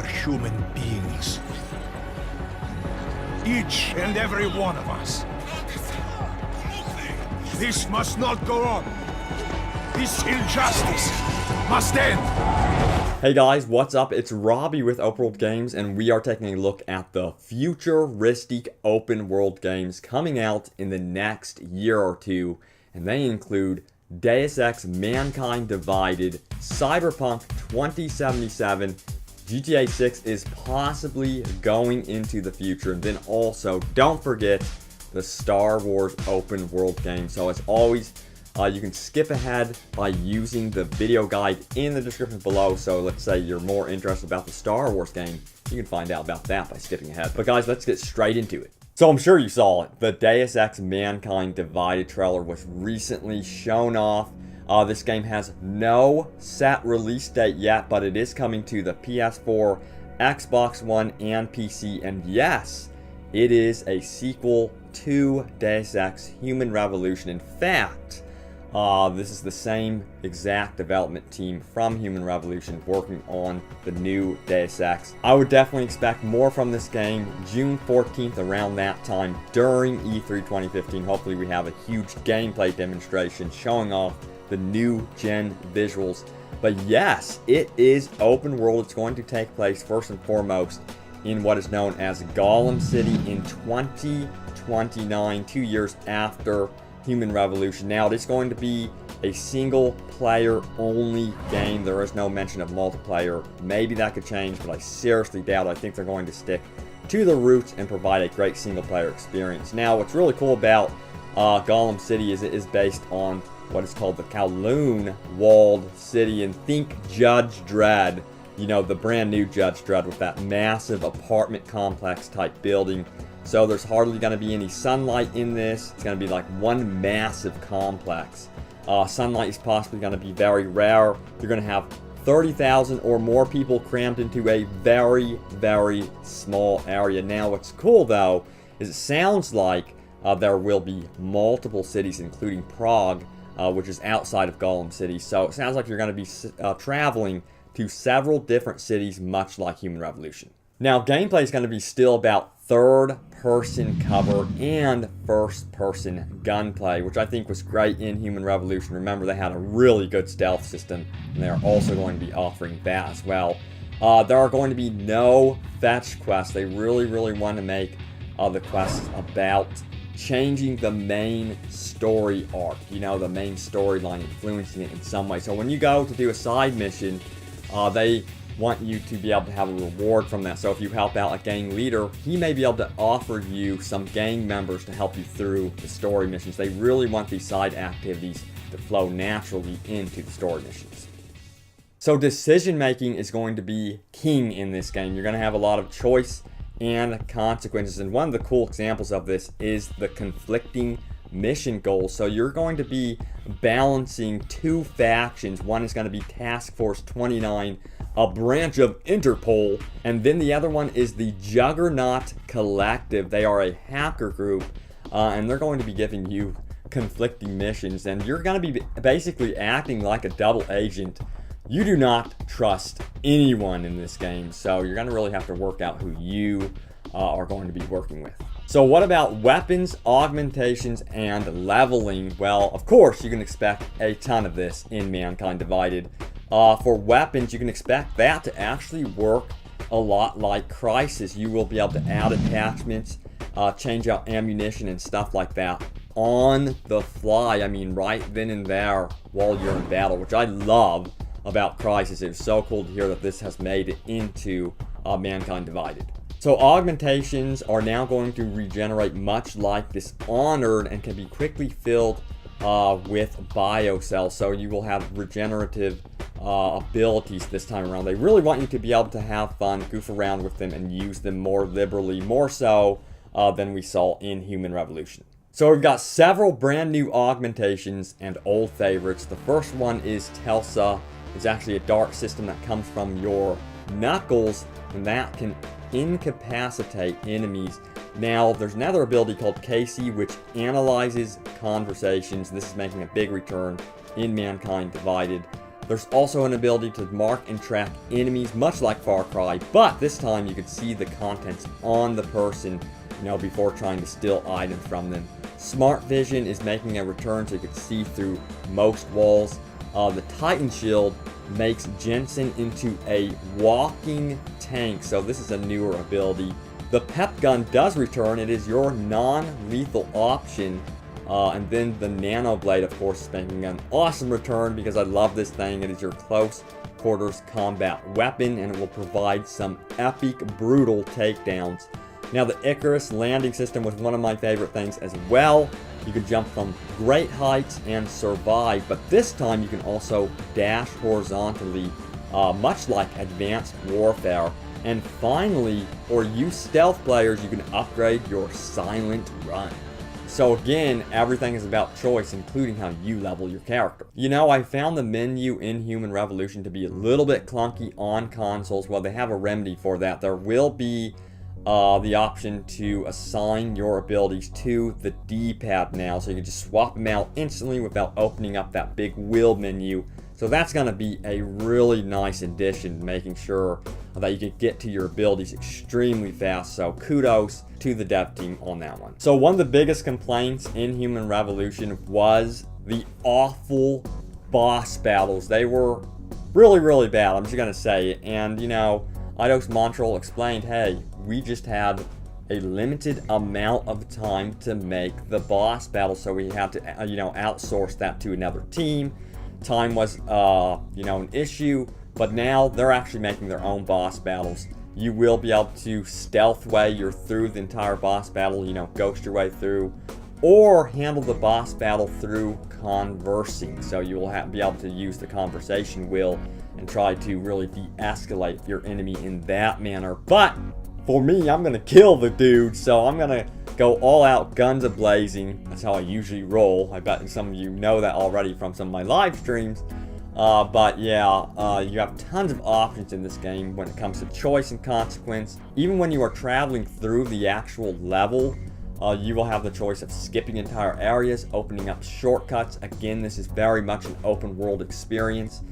are human beings. Each and every one of us. This must not go on. This injustice must end. Hey guys, what's up? It's Robbie with Open World Games, and we are taking a look at the futuristic open world games coming out in the next year or two, and they include Deus Ex Mankind Divided, Cyberpunk 2077, GTA 6 is possibly going into the future, and then also, don't forget, the Star Wars open world game. So as always, you can skip ahead by using the video guide in the description below. So let's say you're more interested about the Star Wars game, you can find out about that by skipping ahead. But guys, let's get straight into it. So I'm sure you saw it. The Deus Ex Mankind Divided trailer was recently shown off. This game has no set release date yet, but it is coming to the PS4, Xbox One, and PC. And yes, it is a sequel to Deus Ex Human Revolution. In fact, this is the same exact development team from Human Revolution working on the new Deus Ex. I would definitely expect more from this game June 14th, around that time during E3 2015. Hopefully we have a huge gameplay demonstration showing off the new gen visuals. But yes, it is open world. It's going to take place first and foremost in what is known as Golem City in 2029, 2 years after Human Revolution. Now, it is going to be a single player only game. There is no mention of multiplayer. Maybe that could change, but I seriously doubt it. I think they're going to stick to the roots and provide a great single player experience. Now, what's really cool about Golem City is it is based on what is called the Kowloon Walled City, and think Judge Dredd. You know, the brand new Judge Dredd with that massive apartment complex type building. So there's hardly going to be any sunlight in this. It's going to be like one massive complex. Sunlight is possibly going to be very rare. You're going to have 30,000 or more people crammed into a very, very small area. Now, what's cool though is it sounds like there will be multiple cities, including Prague, which is outside of Golem City. So it sounds like you're going to be traveling to several different cities, much like Human Revolution. Now, gameplay is going to be still about third-person cover and first-person gunplay, which I think was great in Human Revolution. Remember, they had a really good stealth system, and they're also going to be offering that as well. There are going to be no fetch quests. They really want to make the quests about changing the main story arc, you know, the main storyline, influencing it in some way. So when you go to do a side mission, they want you to be able to have a reward from that. So if you help out a gang leader, he may be able to offer you some gang members to help you through the story missions. They really want these side activities to flow naturally into the story missions. So decision making is going to be king in this game. You're going to have a lot of choice and consequences, and one of the cool examples of this is the conflicting mission goals. So you're going to be balancing two factions. One is going to be Task Force 29, a branch of Interpol, and then the other one is the Juggernaut Collective. They are a hacker group, and they're going to be giving you conflicting missions, and you're going to be basically acting like a double agent. You do not trust anyone in this game, so you're going to really have to work out who you are going to be working with. So what about weapons, augmentations, and leveling? Well, of course, you can expect a ton of this in Mankind Divided. For weapons, you can expect that to actually work a lot like Crysis. You will be able to add attachments, change out ammunition and stuff like that on the fly. I mean, right then and there while you're in battle, which I love about Crysis. It's so cool to hear that this has made it into Mankind Divided. So augmentations are now going to regenerate much like Dishonored and can be quickly filled with biocells. So you will have regenerative abilities this time around. They really want you to be able to have fun, goof around with them, and use them more liberally, more so than we saw in Human Revolution. So we've got several brand new augmentations and old favorites. The first one is Telsa. It's actually a dark system that comes from your knuckles, and that can incapacitate enemies. Now, there's another ability called Casey, which analyzes conversations. This is making a big return in Mankind Divided. There's also an ability to mark and track enemies, much like Far Cry, but this time you can see the contents on the person, before trying to steal items from them. Smart Vision is making a return, so you can see through most walls. The Titan Shield makes Jensen into a walking tank, so this is a newer ability. The Pep Gun does return. It is your non-lethal option. And then the Nano Blade, of course, is making an awesome return because I love this thing. It is your close quarters combat weapon, and it will provide some epic, brutal takedowns. Now, the Icarus landing system was one of my favorite things as well. You can jump from great heights and survive, but this time you can also dash horizontally, much like Advanced Warfare. And finally, for you stealth players, you can upgrade your Silent Run. So again, everything is about choice, including how you level your character. I found the menu in Human Revolution to be a little bit clunky on consoles. Well, they have a remedy for that. There will be the option to assign your abilities to the D-pad now, so you can just swap them out instantly without opening up that big wheel menu. So that's going to be a really nice addition, making sure that you can get to your abilities extremely fast. So kudos to the dev team on that one. So one of the biggest complaints in Human Revolution was the awful boss battles. They were really, really bad, I'm just going to say it. And, Eidos Montreal explained, hey, we just had a limited amount of time to make the boss battle, so we had to, outsource that to another team. Time was, an issue, but now they're actually making their own boss battles. You will be able to stealth way through the entire boss battle, ghost your way through, or handle the boss battle through conversing. So you will be able to use the conversation wheel and try to really de-escalate your enemy in that manner. But for me, I'm going to kill the dude, so I'm going to go all out, guns a-blazing. That's how I usually roll. I bet some of you know that already from some of my live streams. But yeah, you have tons of options in this game when it comes to choice and consequence. Even when you are traveling through the actual level, you will have the choice of skipping entire areas, opening up shortcuts. Again, this is very much an open world experience.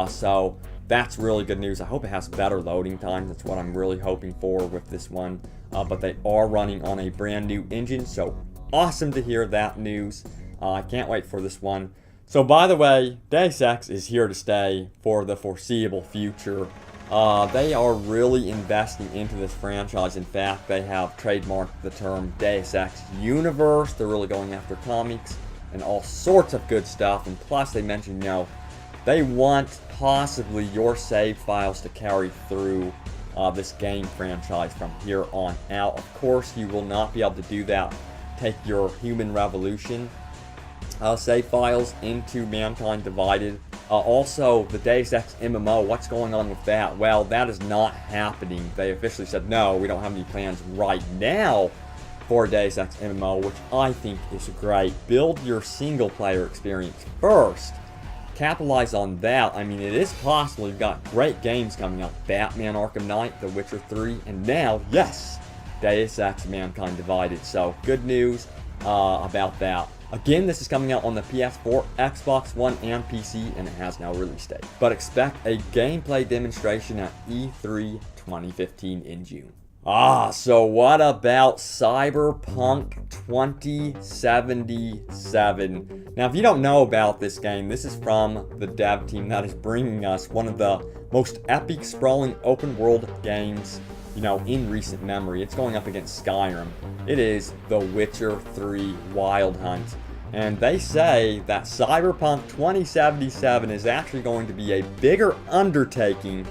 So that's really good news. I hope it has better loading times. That's what I'm really hoping for with this one. But they are running on a brand new engine, so awesome to hear that news. I can't wait for this one. So by the way, Deus Ex is here to stay for the foreseeable future. They are really investing into this franchise. In fact, they have trademarked the term Deus Ex Universe. They're really going after comics and all sorts of good stuff. And plus, they mentioned, they want possibly your save files to carry through this game franchise from here on out. Of course, you will not be able to do that. Take your Human Revolution save files into Mankind Divided. Also, the Deus Ex MMO, what's going on with that? Well, that is not happening. They officially said, no, we don't have any plans right now for Deus Ex MMO, which I think is great. Build your single-player experience first. Capitalize on that. I mean, it is possible. You've got great games coming out. Batman Arkham Knight, The Witcher 3, and now, yes, Deus Ex Mankind Divided. So, good news about that. Again, this is coming out on the PS4, Xbox One, and PC, and it has no release date. But expect a gameplay demonstration at E3 2015 in June. So what about Cyberpunk 2077? Now, if you don't know about this game, this is from the dev team that is bringing us one of the most epic, sprawling open world games, in recent memory. It's going up against Skyrim. It is The Witcher 3 Wild Hunt. And they say that Cyberpunk 2077 is actually going to be a bigger undertaking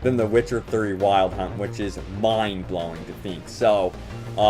than The Witcher 3 Wild Hunt, which is mind-blowing to think. So,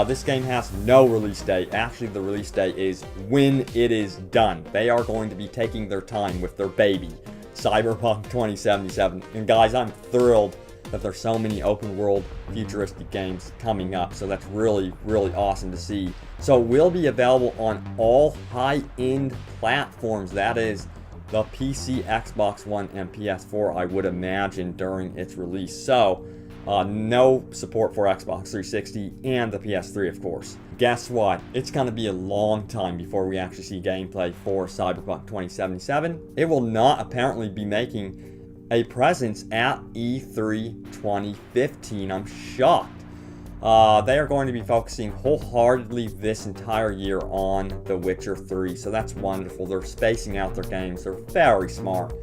this game has no release date. Actually, the release date is when it is done. They are going to be taking their time with their baby, Cyberpunk 2077. And guys, I'm thrilled that there's so many open world futuristic games coming up. So that's really, really awesome to see. So it will be available on all high-end platforms. That is the PC, Xbox One, and PS4, I would imagine, during its release. So No support for Xbox 360 and the PS3, of course. Guess what? It's going to be a long time before we actually see gameplay for Cyberpunk 2077. It will not apparently be making a presence at E3 2015. I'm shocked. They are going to be focusing wholeheartedly this entire year on The Witcher 3, so that's wonderful. They're spacing out their games. They're very smart.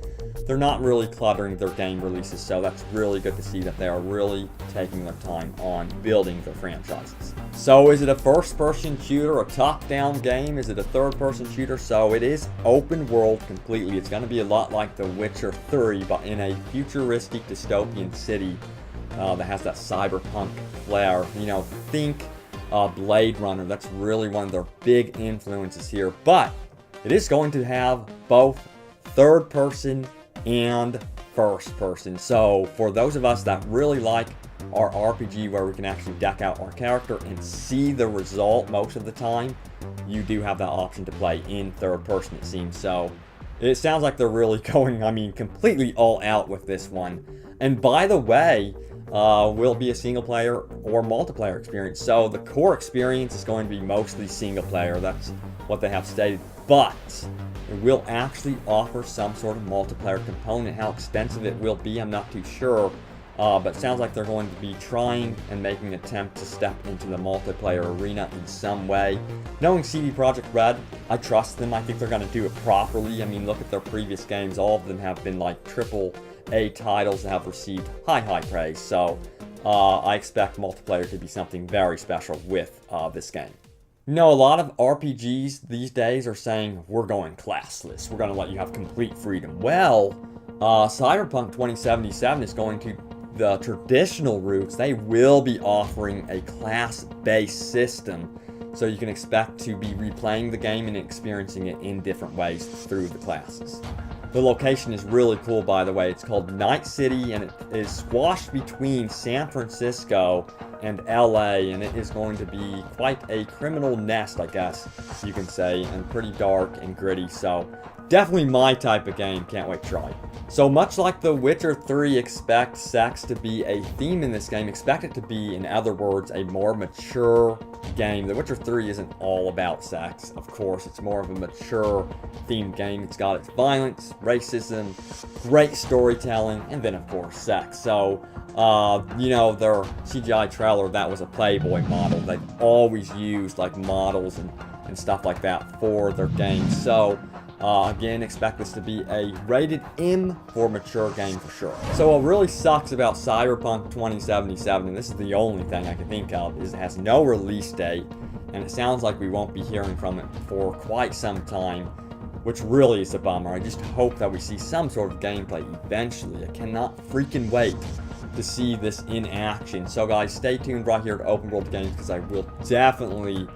They're not really cluttering their game releases, so that's really good to see that they are really taking their time on building their franchises. So is it a first-person shooter, a top-down game? Is it a third-person shooter? So it is open world completely. It's going to be a lot like The Witcher 3, but in a futuristic dystopian city that has that cyberpunk flair. You know, think Blade Runner. That's really one of their big influences here. But it is going to have both third-person and first person. So for those of us that really like our RPG where we can actually deck out our character and see the result most of the time, you do have that option to play in third person, it seems. So it sounds like they're really going, completely all out with this one. And by the way, will it be a single player or multiplayer experience? So the core experience is going to be mostly single player. That's what they have stated. But it will actually offer some sort of multiplayer component. How extensive it will be, I'm not too sure. But it sounds like they're going to be trying and making an attempt to step into the multiplayer arena in some way. Knowing CD Projekt Red, I trust them. I think they're going to do it properly. I mean, look at their previous games. All of them have been like AAA titles that have received high praise. So I expect multiplayer to be something very special with this game. You know, a lot of RPGs these days are saying, we're going classless. We're going to let you have complete freedom. Well, Cyberpunk 2077 is going to the traditional routes. They will be offering a class-based system. So you can expect to be replaying the game and experiencing it in different ways through the classes. The location is really cool, by the way. It's called Night City, and it is squashed between San Francisco and LA, and it is going to be quite a criminal nest, I guess you can say, and pretty dark and gritty. So definitely my type of game. Can't wait to try it. So much like The Witcher 3, expect sex to be a theme in this game. Expect it to be, in other words, a more mature game. The Witcher 3 isn't all about sex, of course. It's more of a mature themed game. It's got its violence, racism, great storytelling, and then, of course, sex. So, you know, their CGI trailer, that was a Playboy model. They've always used, like, models and stuff like that for their games. So, again, expect this to be a rated M for mature game for sure. So what really sucks about Cyberpunk 2077, and this is the only thing I can think of, is it has no release date, and it sounds like we won't be hearing from it for quite some time, which really is a bummer. I just hope that we see some sort of gameplay eventually. I cannot freaking wait to see this in action. So guys, stay tuned right here to Open World Games, because I will definitely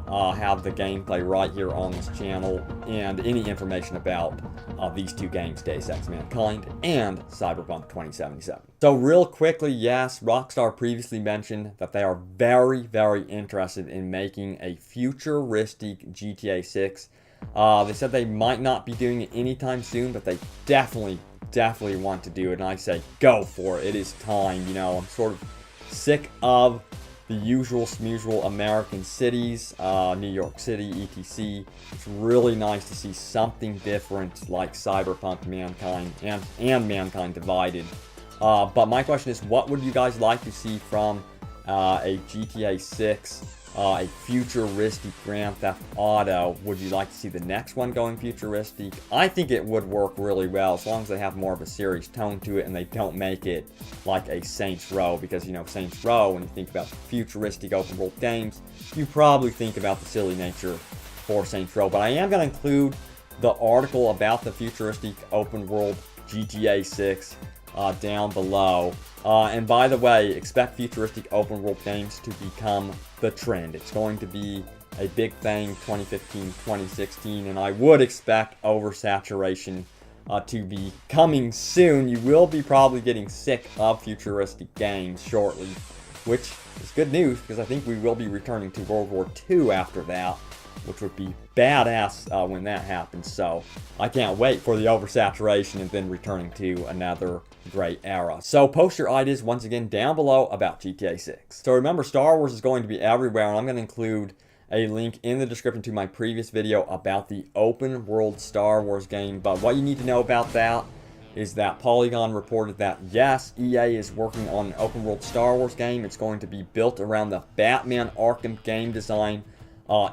have the gameplay right here on this channel, and any information about these two games, Deus Ex Mankind and Cyberpunk 2077. So real quickly, yes, Rockstar previously mentioned that they are very interested in making a futuristic GTA 6. They said they might not be doing it anytime soon, but they definitely want to do it, and I say go for it. It is time. You know, I'm sort of sick of the usual smusual American cities, New York City, etc. It's really nice to see something different like Cyberpunk Mankind and Mankind Divided. But my question is, what would you guys like to see from a GTA 6, a futuristic Grand Theft Auto? Would you like to see the next one going futuristic? I think it would work really well as long as they have more of a serious tone to it and they don't make it like a Saints Row, because, you know, Saints Row, when you think about futuristic open world games, you probably think about the silly nature for Saints Row. But I am going to include the article about the futuristic open world GTA 6 down below. And by the way, expect futuristic open world games to become the trend. It's going to be a big thing 2015, 2016, and I would expect oversaturation to be coming soon. You will be probably getting sick of futuristic games shortly, which is good news, because I think we will be returning to World War II after that. which would be badass when that happens. So I can't wait for the oversaturation and then returning to another great era. So post your ideas once again down below about GTA 6. So remember, Star Wars is going to be everywhere, and I'm going to include a link in the description to my previous video about the open world Star Wars game. But what you need to know about that is that Polygon reported that yes, EA is working on an open world Star Wars game. It's going to be built around the Batman Arkham game design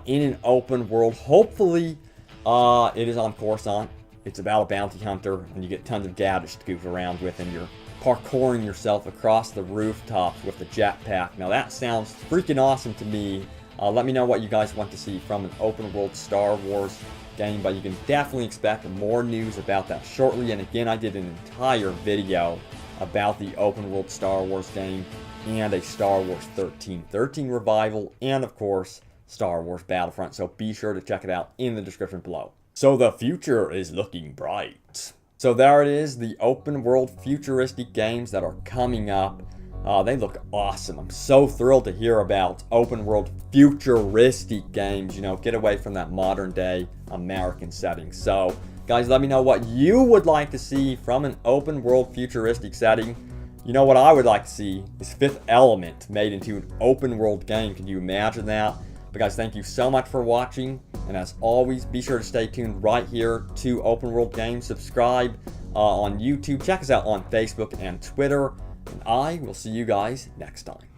in an open world. Hopefully it is on Coruscant. It's about a bounty hunter, and you get tons of gadgets to goof around with, and you're parkouring yourself across the rooftops with the jetpack. Now that sounds freaking awesome to me. Let me know what you guys want to see from an open world Star Wars game, but you can definitely expect more news about that shortly. And again, I did an entire video about the open world Star Wars game and a Star Wars 13 revival, and of course Star Wars Battlefront, so be sure to check it out in the description below. So the future is looking bright. So there it is, the open world futuristic games that are coming up. They look awesome. I'm so thrilled to hear about open world futuristic games, you know, get away from that modern day American setting. So guys, let me know what you would like to see from an open world futuristic setting. You know what I would like to see is Fifth Element made into an open world game. Can you imagine that? But guys, thank you so much for watching, and as always, be sure to stay tuned right here to Open World Games. Subscribe on YouTube, check us out on Facebook and Twitter, and I will see you guys next time.